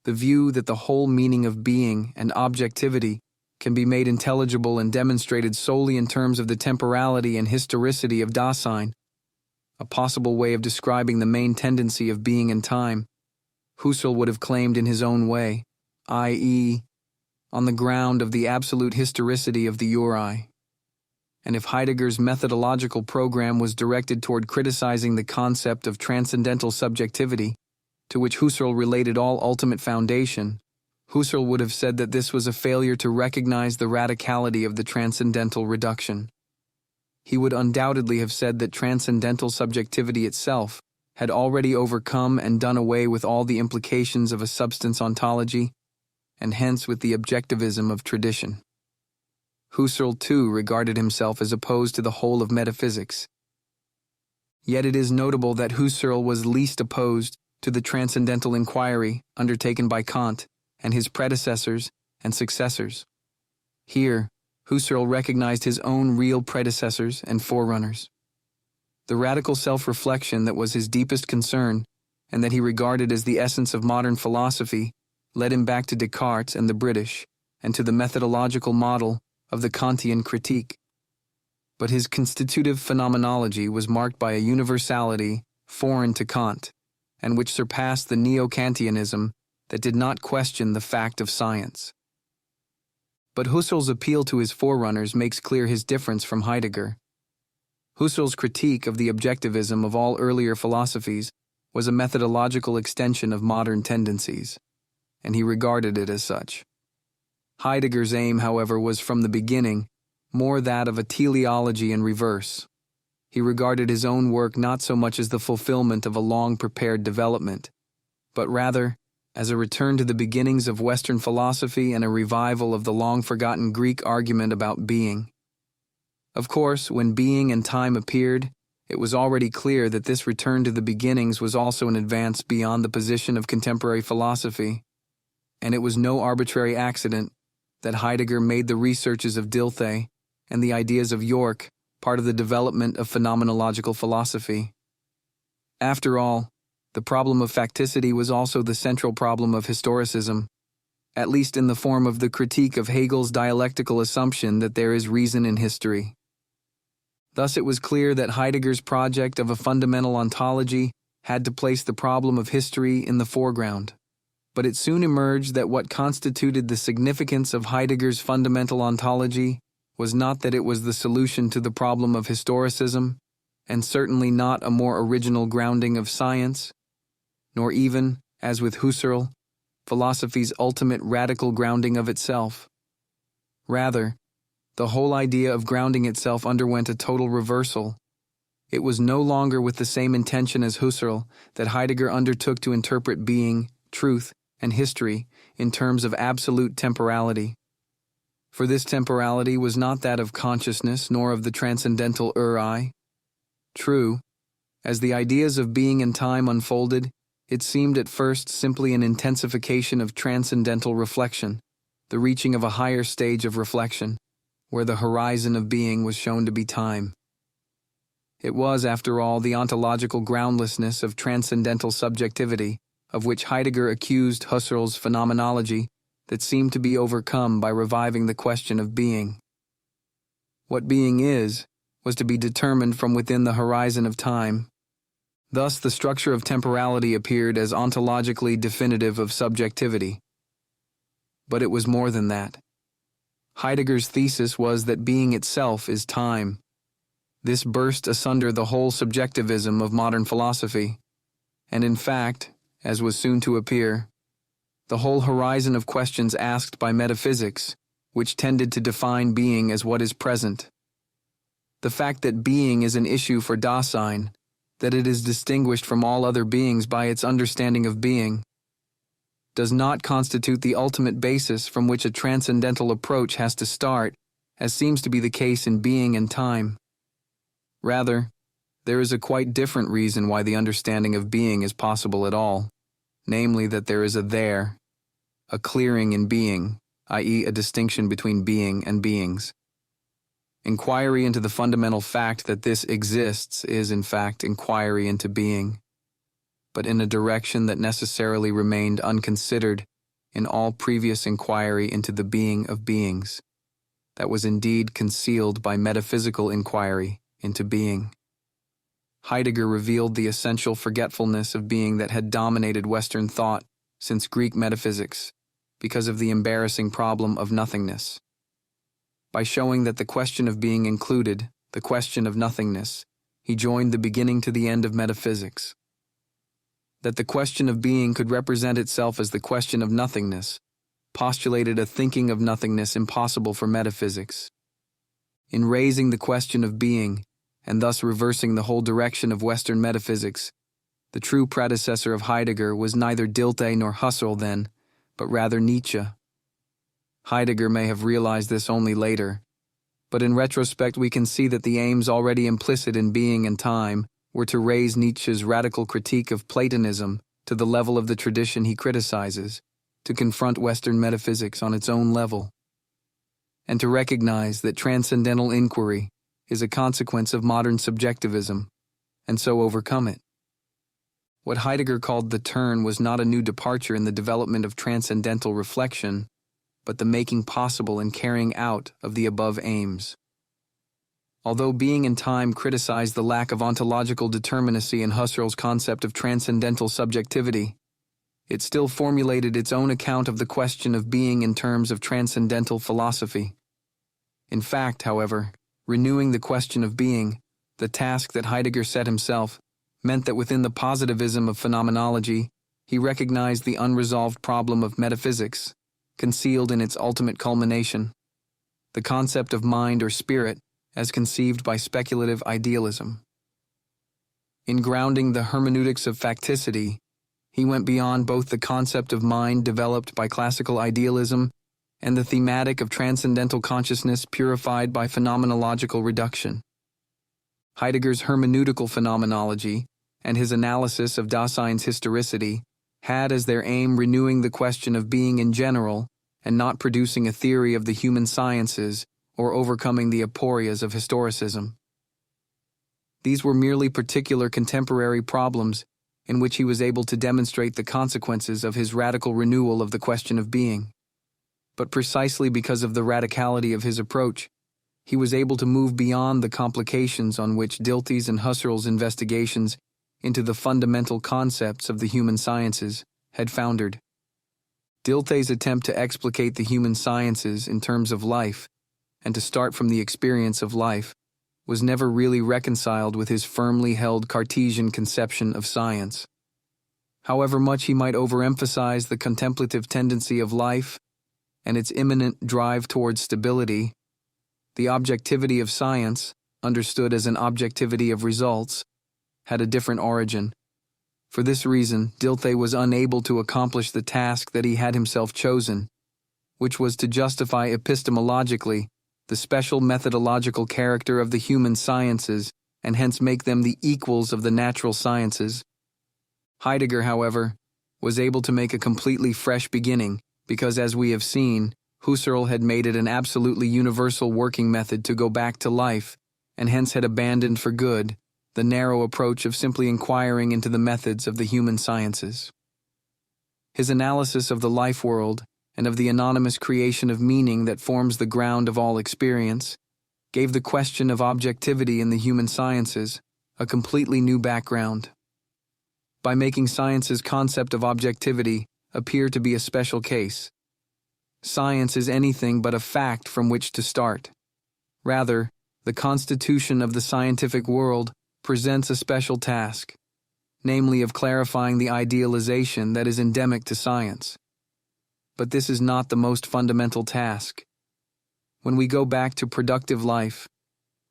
The view that the whole meaning of being and objectivity can be made intelligible and demonstrated solely in terms of the temporality and historicity of Dasein, a possible way of describing the main tendency of being and time, Husserl would have claimed in his own way, i.e., on the ground of the absolute historicity of the Uri. And if Heidegger's methodological program was directed toward criticizing the concept of transcendental subjectivity, to which Husserl related all ultimate foundation, Husserl would have said that this was a failure to recognize the radicality of the transcendental reduction. He would undoubtedly have said that transcendental subjectivity itself had already overcome and done away with all the implications of a substance ontology, and hence with the objectivism of tradition. Husserl, too, regarded himself as opposed to the whole of metaphysics. Yet it is notable that Husserl was least opposed to the transcendental inquiry undertaken by Kant and his predecessors and successors. Here, Husserl recognized his own real predecessors and forerunners. The radical self-reflection that was his deepest concern, and that he regarded as the essence of modern philosophy, led him back to Descartes and the British, and to the methodological model of the Kantian critique. But his constitutive phenomenology was marked by a universality foreign to Kant, and which surpassed the neo-Kantianism that did not question the fact of science. But Husserl's appeal to his forerunners makes clear his difference from Heidegger. Husserl's critique of the objectivism of all earlier philosophies was a methodological extension of modern tendencies, and he regarded it as such. Heidegger's aim, however, was from the beginning more that of a teleology in reverse. He regarded his own work not so much as the fulfillment of a long-prepared development, but rather as a return to the beginnings of Western philosophy and a revival of the long-forgotten Greek argument about being. Of course, when being and time appeared, it was already clear that this return to the beginnings was also an advance beyond the position of contemporary philosophy, and it was no arbitrary accident that Heidegger made the researches of Dilthey and the ideas of York part of the development of phenomenological philosophy. After all, the problem of facticity was also the central problem of historicism, at least in the form of the critique of Hegel's dialectical assumption that there is reason in history. Thus it was clear that Heidegger's project of a fundamental ontology had to place the problem of history in the foreground. But it soon emerged that what constituted the significance of Heidegger's fundamental ontology was not that it was the solution to the problem of historicism, and certainly not a more original grounding of science, nor even, as with Husserl, philosophy's ultimate radical grounding of itself. Rather, the whole idea of grounding itself underwent a total reversal. It was no longer with the same intention as Husserl that Heidegger undertook to interpret being, truth, and history in terms of absolute temporality. For this temporality was not that of consciousness nor of the transcendental I. True, as the ideas of being and time unfolded, it seemed at first simply an intensification of transcendental reflection, the reaching of a higher stage of reflection, where the horizon of being was shown to be time. It was, after all, the ontological groundlessness of transcendental subjectivity, of which Heidegger accused Husserl's phenomenology, that seemed to be overcome by reviving the question of being. What being is, was to be determined from within the horizon of time. Thus, the structure of temporality appeared as ontologically definitive of subjectivity. But it was more than that. Heidegger's thesis was that being itself is time. This burst asunder the whole subjectivism of modern philosophy, and in fact, as was soon to appear, the whole horizon of questions asked by metaphysics, which tended to define being as what is present. The fact that being is an issue for Dasein, that it is distinguished from all other beings by its understanding of being, does not constitute the ultimate basis from which a transcendental approach has to start, as seems to be the case in being and time. Rather, there is a quite different reason why the understanding of being is possible at all, namely that there is a clearing in being, i.e., a distinction between being and beings. Inquiry into the fundamental fact that this exists is, in fact, inquiry into being, but in a direction that necessarily remained unconsidered in all previous inquiry into the being of beings, that was indeed concealed by metaphysical inquiry into being. Heidegger revealed the essential forgetfulness of being that had dominated Western thought since Greek metaphysics, because of the embarrassing problem of nothingness. By showing that the question of being included the question of nothingness, he joined the beginning to the end of metaphysics. That the question of being could represent itself as the question of nothingness postulated a thinking of nothingness impossible for metaphysics. In raising the question of being, and thus reversing the whole direction of Western metaphysics, The true predecessor of Heidegger was neither Dilthey nor Husserl then, but rather Nietzsche. Heidegger may have realized this only later, but in retrospect we can see that the aims already implicit in Being and Time were to raise Nietzsche's radical critique of Platonism to the level of the tradition he criticizes, to confront Western metaphysics on its own level, and to recognize that transcendental inquiry is a consequence of modern subjectivism, and so overcome it. What Heidegger called the turn was not a new departure in the development of transcendental reflection, but the making possible and carrying out of the above aims. Although Being and Time criticized the lack of ontological determinacy in Husserl's concept of transcendental subjectivity, it still formulated its own account of the question of being in terms of transcendental philosophy. In fact, however, renewing the question of being, the task that Heidegger set himself, meant that within the positivism of phenomenology, he recognized the unresolved problem of metaphysics, concealed in its ultimate culmination, the concept of mind or spirit as conceived by speculative idealism. In grounding the hermeneutics of facticity, he went beyond both the concept of mind developed by classical idealism and the thematic of transcendental consciousness purified by phenomenological reduction. Heidegger's hermeneutical phenomenology and his analysis of Dasein's historicity had as their aim renewing the question of being in general and not producing a theory of the human sciences or overcoming the aporias of historicism. These were merely particular contemporary problems in which he was able to demonstrate the consequences of his radical renewal of the question of being. But precisely because of the radicality of his approach, he was able to move beyond the complications on which Dilthey's and Husserl's investigations into the fundamental concepts of the human sciences had foundered. Dilthey's attempt to explicate the human sciences in terms of life and to start from the experience of life was never really reconciled with his firmly held Cartesian conception of science. However much he might overemphasize the contemplative tendency of life and its imminent drive towards stability, the objectivity of science, understood as an objectivity of results, had a different origin. For this reason, Dilthey was unable to accomplish the task that he had himself chosen, which was to justify epistemologically the special methodological character of the human sciences and hence make them the equals of the natural sciences. Heidegger, however, was able to make a completely fresh beginning because, as we have seen, Husserl had made it an absolutely universal working method to go back to life and hence had abandoned for good the narrow approach of simply inquiring into the methods of the human sciences. His analysis of the life world and of the anonymous creation of meaning that forms the ground of all experience gave the question of objectivity in the human sciences a completely new background. By making science's concept of objectivity appear to be a special case, science is anything but a fact from which to start. Rather, the constitution of the scientific world presents a special task, namely of clarifying the idealization that is endemic to science. But this is not the most fundamental task. When we go back to productive life,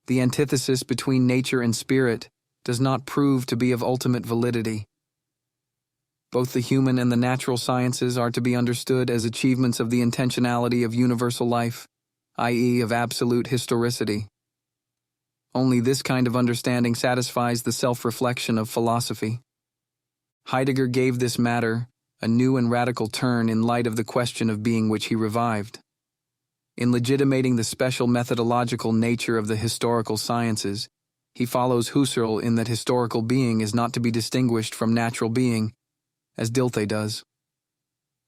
the antithesis between nature and spirit does not prove to be of ultimate validity. Both the human and the natural sciences are to be understood as achievements of the intentionality of universal life, i.e., of absolute historicity. Only this kind of understanding satisfies the self-reflection of philosophy. Heidegger gave this matter a new and radical turn in light of the question of being which he revived. In legitimating the special methodological nature of the historical sciences, he follows Husserl in that historical being is not to be distinguished from natural being, as Dilthey does.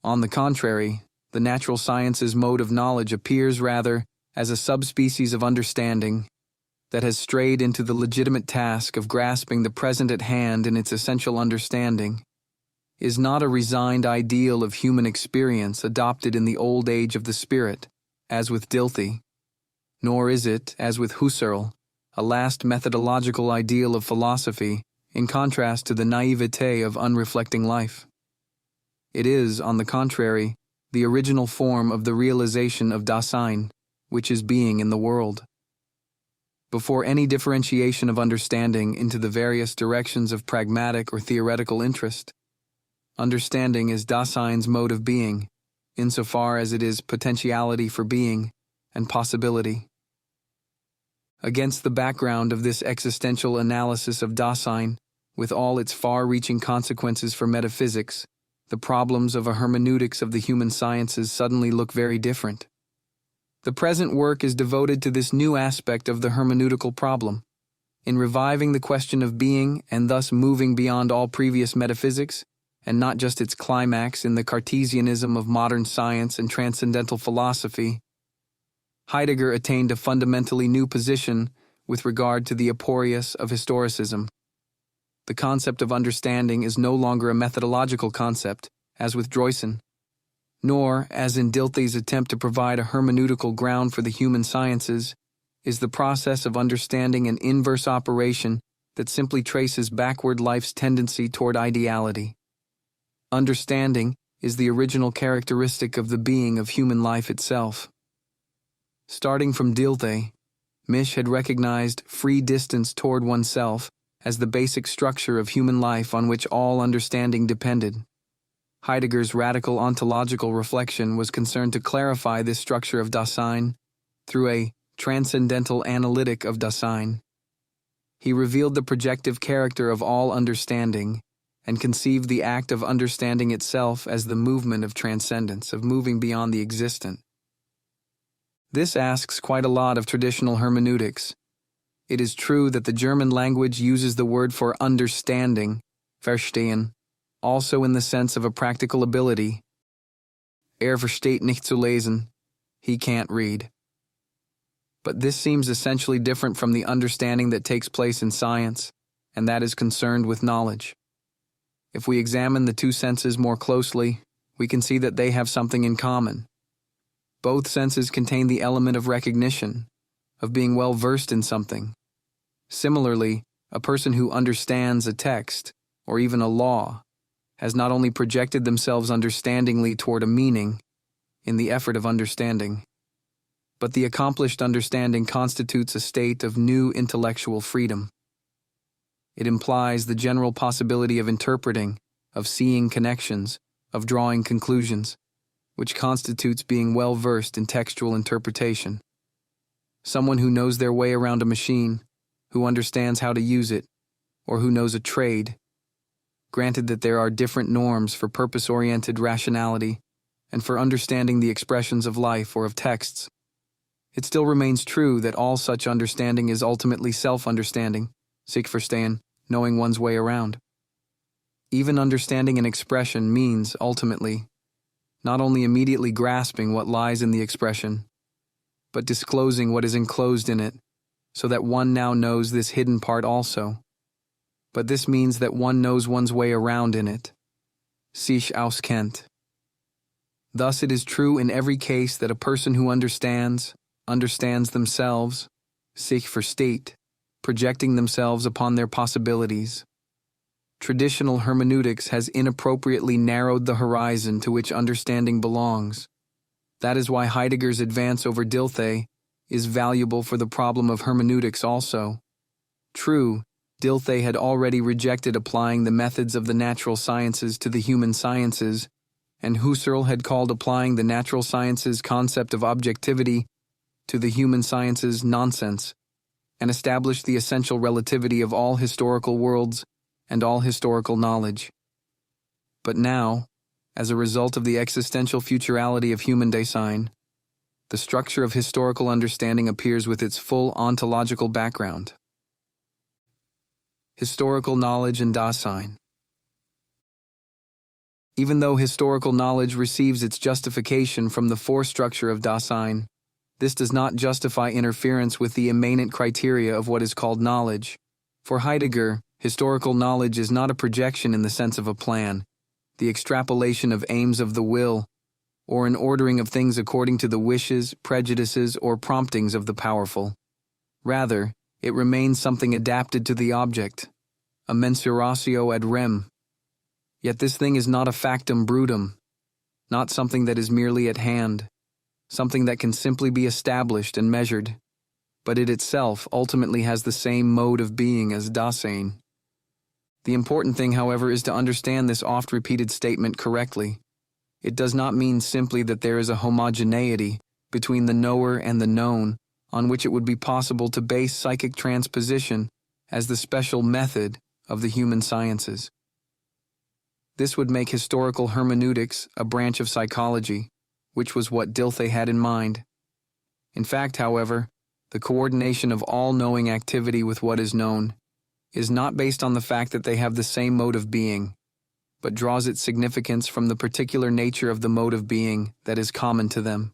On the contrary, the natural sciences' mode of knowledge appears rather as a subspecies of understanding that has strayed into the legitimate task of grasping the present at hand in its essential understanding, is not a resigned ideal of human experience adopted in the old age of the spirit, as with Dilthey, nor is it, as with Husserl, a last methodological ideal of philosophy in contrast to the naivete of unreflecting life. It is, on the contrary, the original form of the realization of Dasein, which is being in the world. Before any differentiation of understanding into the various directions of pragmatic or theoretical interest, understanding is Dasein's mode of being, insofar as it is potentiality for being and possibility. Against the background of this existential analysis of Dasein, with all its far-reaching consequences for metaphysics, the problems of a hermeneutics of the human sciences suddenly look very different. The present work is devoted to this new aspect of the hermeneutical problem. In reviving the question of being and thus moving beyond all previous metaphysics, and not just its climax in the Cartesianism of modern science and transcendental philosophy, Heidegger attained a fundamentally new position with regard to the aporius of historicism. The concept of understanding is no longer a methodological concept, as with Droysen, nor, as in Dilthey's attempt to provide a hermeneutical ground for the human sciences, is the process of understanding an inverse operation that simply traces backward life's tendency toward ideality. Understanding is the original characteristic of the being of human life itself. Starting from Dilthey, Misch had recognized free distance toward oneself as the basic structure of human life on which all understanding depended. Heidegger's radical ontological reflection was concerned to clarify this structure of Dasein through a transcendental analytic of Dasein. He revealed the projective character of all understanding and conceived the act of understanding itself as the movement of transcendence, of moving beyond the existent. This asks quite a lot of traditional hermeneutics. It is true that the German language uses the word for understanding, verstehen, also in the sense of a practical ability. Versteht nicht zu lesen. He can't read. But this seems essentially different from the understanding that takes place in science, and that is concerned with knowledge. If we examine the two senses more closely, we can see that they have something in common. Both senses contain the element of recognition, of being well versed in something. Similarly, a person who understands a text, or even a law, has not only projected themselves understandingly toward a meaning, in the effort of understanding, but the accomplished understanding constitutes a state of new intellectual freedom. It implies the general possibility of interpreting, of seeing connections, of drawing conclusions, which constitutes being well versed in textual interpretation. Someone who knows their way around a machine, who understands how to use it, or who knows a trade, granted that there are different norms for purpose-oriented rationality and for understanding the expressions of life or of texts, it still remains true that all such understanding is ultimately self-understanding, sich verstehen, knowing one's way around. Even understanding an expression means, ultimately, not only immediately grasping what lies in the expression, but disclosing what is enclosed in it, so that one now knows this hidden part also. But this means that one knows one's way around in it. Sich auskennt. Thus it is true in every case that a person who understands themselves, sich versteht, projecting themselves upon their possibilities. Traditional hermeneutics has inappropriately narrowed the horizon to which understanding belongs. That is why Heidegger's advance over Dilthey is valuable for the problem of hermeneutics also. True, Dilthey had already rejected applying the methods of the natural sciences to the human sciences, and Husserl had called applying the natural sciences' concept of objectivity to the human sciences nonsense, and established the essential relativity of all historical worlds and all historical knowledge. But now, as a result of the existential futurality of human Dasein, the structure of historical understanding appears with its full ontological background. Historical knowledge and Dasein. Even though historical knowledge receives its justification from the forestructure of Dasein, this does not justify interference with the immanent criteria of what is called knowledge. For Heidegger, historical knowledge is not a projection in the sense of a plan, the extrapolation of aims of the will, or an ordering of things according to the wishes, prejudices, or promptings of the powerful. Rather, it remains something adapted to the object, a mensuratio ad rem. Yet this thing is not a factum brutum, not something that is merely at hand, something that can simply be established and measured. but it itself ultimately has the same mode of being as Dasein. The important thing, however, is to understand this oft-repeated statement correctly. It does not mean simply that there is a homogeneity between the knower and the known on which it would be possible to base psychic transposition as the special method of the human sciences. This would make historical hermeneutics a branch of psychology, which was what Dilthey had in mind. In fact, however, the coordination of all knowing activity with what is known is not based on the fact that they have the same mode of being, but draws its significance from the particular nature of the mode of being that is common to them.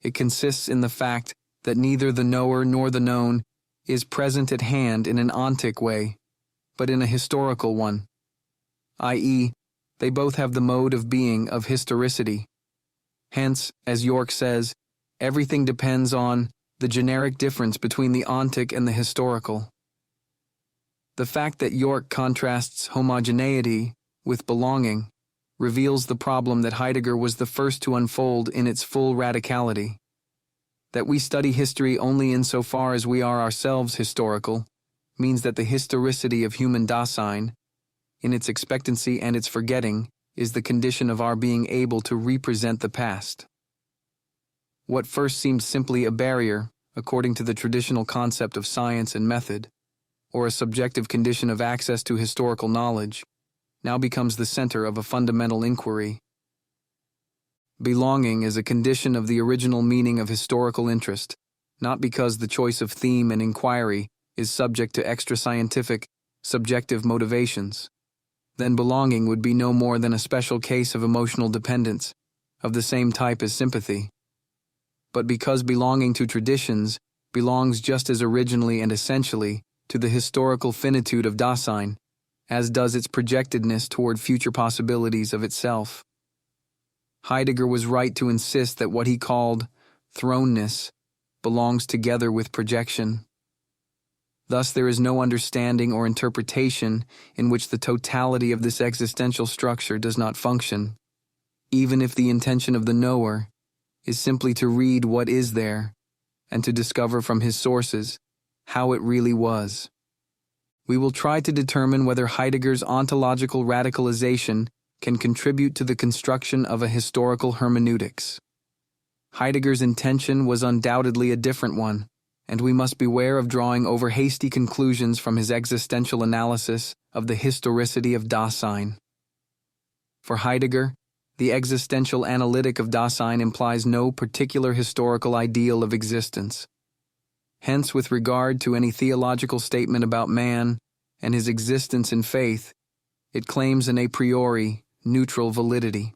It consists in the fact that neither the knower nor the known is present at hand in an ontic way, but in a historical one, i.e., they both have the mode of being of historicity. Hence, as York says, everything depends on the generic difference between the ontic and the historical. The fact that York contrasts homogeneity with belonging reveals the problem that Heidegger was the first to unfold in its full radicality. That we study history only insofar as we are ourselves historical means that the historicity of human Dasein, in its expectancy and its forgetting, is the condition of our being able to represent the past. What first seemed simply a barrier, according to the traditional concept of science and method, or a subjective condition of access to historical knowledge, now becomes the center of a fundamental inquiry. Belonging is a condition of the original meaning of historical interest, not because the choice of theme and inquiry is subject to extra-scientific, subjective motivations. Then belonging would be no more than a special case of emotional dependence, of the same type as sympathy. But because belonging to traditions belongs just as originally and essentially to the historical finitude of Dasein, as does its projectedness toward future possibilities of itself. Heidegger was right to insist that what he called thrownness belongs together with projection. Thus, there is no understanding or interpretation in which the totality of this existential structure does not function, even if the intention of the knower is simply to read what is there and to discover from his sources how it really was. We will try to determine whether Heidegger's ontological radicalization can contribute to the construction of a historical hermeneutics. Heidegger's intention was undoubtedly a different one, and we must beware of drawing over hasty conclusions from his existential analysis of the historicity of Dasein. For Heidegger, the existential analytic of Dasein implies no particular historical ideal of existence. Hence, with regard to any theological statement about man and his existence in faith, it claims an a priori, neutral validity.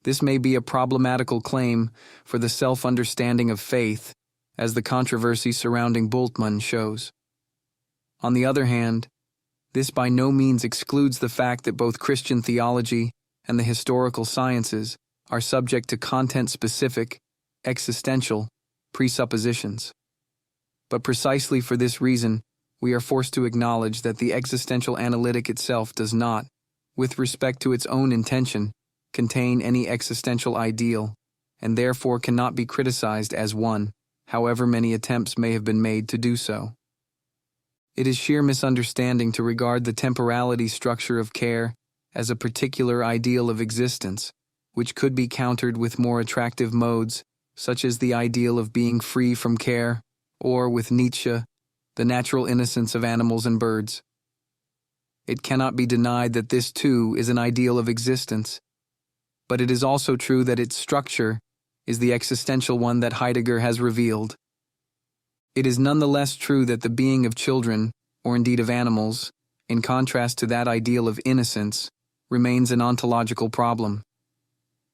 This may be a problematical claim for the self-understanding of faith, as the controversy surrounding Bultmann shows. On the other hand, this by no means excludes the fact that both Christian theology and the historical sciences are subject to content-specific, existential presuppositions. But precisely for this reason, we are forced to acknowledge that the existential analytic itself does not, with respect to its own intention, contain any existential ideal, and therefore cannot be criticized as one, however many attempts may have been made to do so. It is sheer misunderstanding to regard the temporality structure of care as a particular ideal of existence, which could be countered with more attractive modes, such as the ideal of being free from care, or, with Nietzsche, the natural innocence of animals and birds. It cannot be denied that this, too, is an ideal of existence, but it is also true that its structure is the existential one that Heidegger has revealed. It is nonetheless true that the being of children, or indeed of animals, in contrast to that ideal of innocence, remains an ontological problem.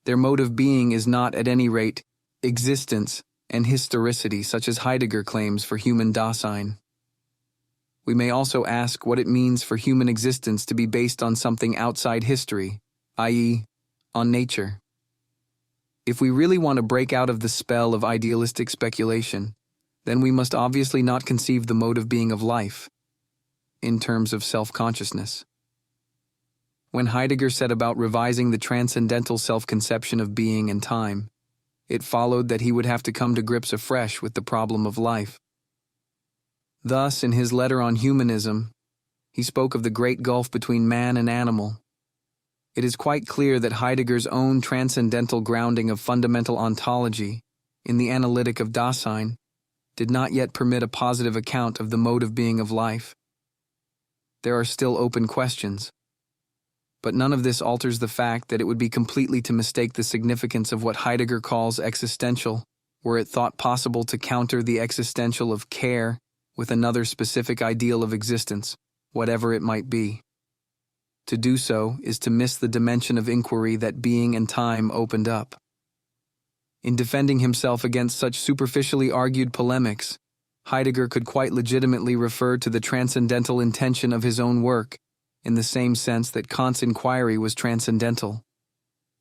Their mode of being is not, at any rate, existence and historicity such as Heidegger claims for human Dasein. We may also ask what it means for human existence to be based on something outside history, i.e., on nature. If we really want to break out of the spell of idealistic speculation, then we must obviously not conceive the mode of being of life in terms of self-consciousness. When Heidegger set about revising the transcendental self-conception of being and time, it followed that he would have to come to grips afresh with the problem of life. Thus, in his letter on humanism, he spoke of the great gulf between man and animal. It is quite clear that Heidegger's own transcendental grounding of fundamental ontology in the analytic of Dasein did not yet permit a positive account of the mode of being of life. There are still open questions. But none of this alters the fact that it would be completely to mistake the significance of what Heidegger calls existential, were it thought possible to counter the existential of care with another specific ideal of existence, whatever it might be. To do so is to miss the dimension of inquiry that being and time opened up. In defending himself against such superficially argued polemics, Heidegger could quite legitimately refer to the transcendental intention of his own work, in the same sense that Kant's inquiry was transcendental.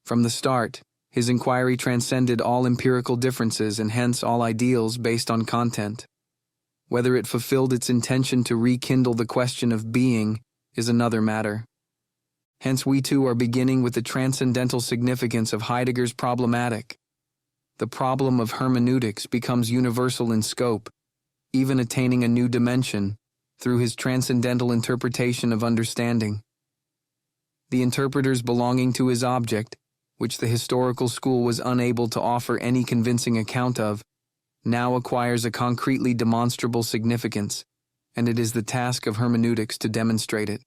From the start, his inquiry transcended all empirical differences and hence all ideals based on content. Whether it fulfilled its intention to rekindle the question of being is another matter. Hence we too are beginning with the transcendental significance of Heidegger's problematic. The problem of hermeneutics becomes universal in scope, even attaining a new dimension, through his transcendental interpretation of understanding. The interpreters belonging to his object, which the historical school was unable to offer any convincing account of, now acquires a concretely demonstrable significance, and it is the task of hermeneutics to demonstrate it.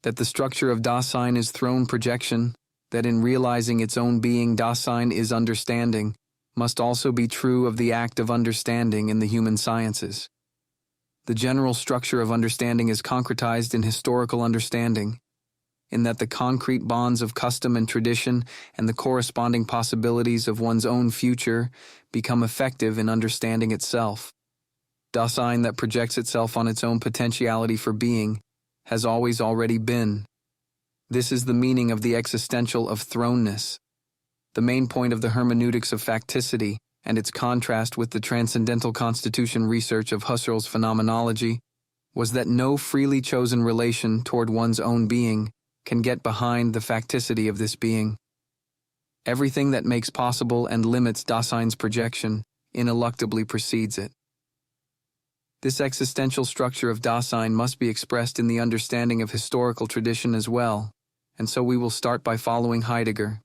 That the structure of Dasein is throne projection, that in realizing its own being Dasein is understanding, must also be true of the act of understanding in the human sciences. The general structure of understanding is concretized in historical understanding, in that the concrete bonds of custom and tradition and the corresponding possibilities of one's own future become effective in understanding itself. Dasein that projects itself on its own potentiality for being has always already been. This is the meaning of the existential of throneness. The main point of the hermeneutics of facticity and its contrast with the transcendental constitution research of Husserl's Phenomenology was that no freely chosen relation toward one's own being can get behind the facticity of this being. Everything that makes possible and limits Dasein's projection ineluctably precedes it. This existential structure of Dasein must be expressed in the understanding of historical tradition as well, and so we will start by following Heidegger.